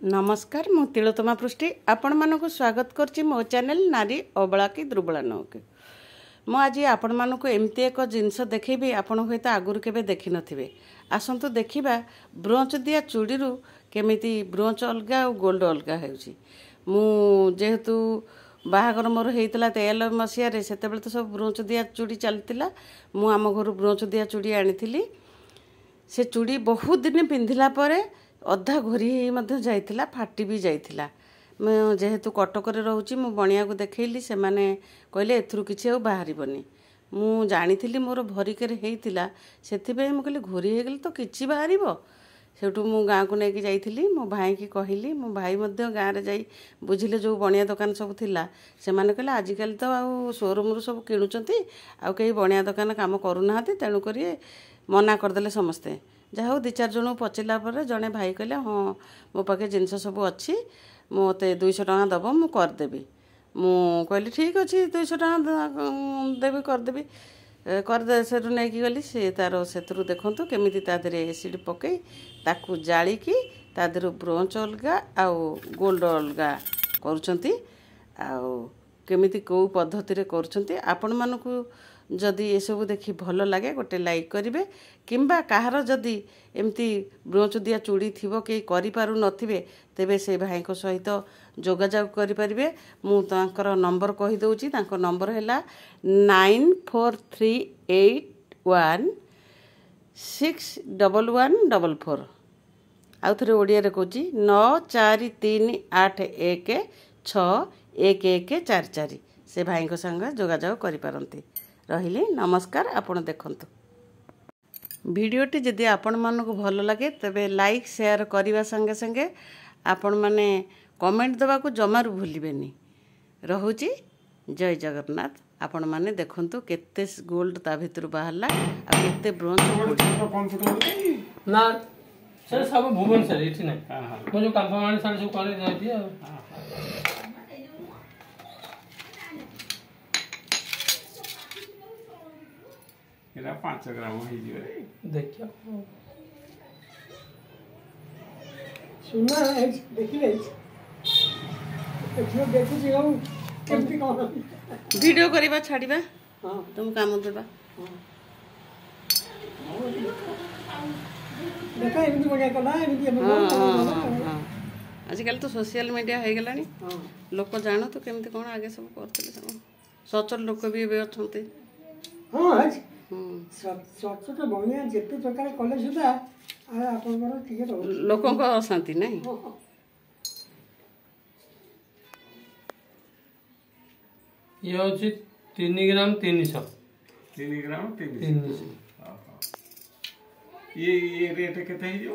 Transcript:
नमस्कार मु तिलोत्तमा पृष्टि आपण मानक स्वागत करछि मो चैनल नारी अबला की दुर्बला नौके मु आज आपण मानक एमती एक जिनस देखैबी आपण होय त आगुर केबे देखि नथिबे आसंतु देखिबा ब्रोंच दिया चूड़ी रु केमिति ब्रोंच अलगा और गोल्ड अलगा हेउछि मु जेहेतु बाहागर मोर हेइतला 13 मसिया रे सेते बेले तो सब ब्रोंच दिया चूड़ी चलतिला मु आम घर ब्रोंच दिया चूड़ी आनिथिली से चूड़ी बहुत दिन पिंधिला परे अधा घोरी जाइथिला फाटी भी जाइथिला जेहेतु कटक रोची मु बणिया को देखैली से माने कहले एथरु किछि आ बाहरिबनी मु जानिथिली मोर भरिकेर हेइतिला सेथिबे मु कहले घोरी हे गेल तो किछि बाहरिबो सेठू मु गाँ को लेके जाइथिली मो भाई की कहली मो भाई मध्य गाँ रे जाई बुझिले जो बणिया दुकान सब थिला से माने कहले आजिकल तो आ शोरूम रु सब किणुचंती आ कई बणिया दुकान काम करू नाहंती तेणु करी मना करदेले समस्ते जहाँ हो 2-4 जन पचला पर जड़े भाई कहले हाँ मो पाखे जिनस सब अच्छी मते 200 टका दब मु करदेवी मु कहली ठीक अच्छे 200 टका देवी करदेवी करदे से नहीं गली सी तार से देखु केमी तादे एसिड पकई ताकू जालिकी तादर ब्रोंच अलगा आउ गोल्ड अलगा करुँच केमिति कौ पद्धति करुँच आपण मानकु जदि ये सब देखि भल लगे गोटे लाइक करेंगे किंबा कहार जदि एमती ब्रोंच दिया चूड़ी थी कई करू नथिबे तेबे से भाई सहित जोगाजोग करें मु तांकर नंबर कहीदे नंबर है 9438161144 आउ थे ओडिया रे कहूँ 9438161144 से भाई संग जोगाजोग करें रहिले नमस्कार। आपण देखंतु वीडियोटी जदि आपण मानक भल लगे तबे लाइक शेयर करने संगे संगे आपण माने कमेंट देवा को जमारू भूलिबेनी रहुची जय जगन्नाथ। आपण माने देखंतु केते गोल्ड ता भितर बाहरला आ केते ब्रोंज ना से सब भुवनेश्वर इठी नै मो जो काम माने सारे सब करे जाई आ एरा 5 ग्राम हो जिवे देखियो सुना है देखिले देखियो देखु छी हम केमती कोन वीडियो करबा छाड़ीबा हां तुम काम देबा देखा एमती बनिया कला एमती हम आजकल तो सोशल मीडिया हो गलानी लोक जानो तो केमती कोन आगे सब करते सब सचल लोक भी एबे अछंती हां आज सच तो बनिया जेते प्रकार कले सुधा आपनकर ठीक रहो लोकों को अशांति नहीं ये होची 3 ग्राम 300 3 ग्राम 300 ये रेट केते हिजो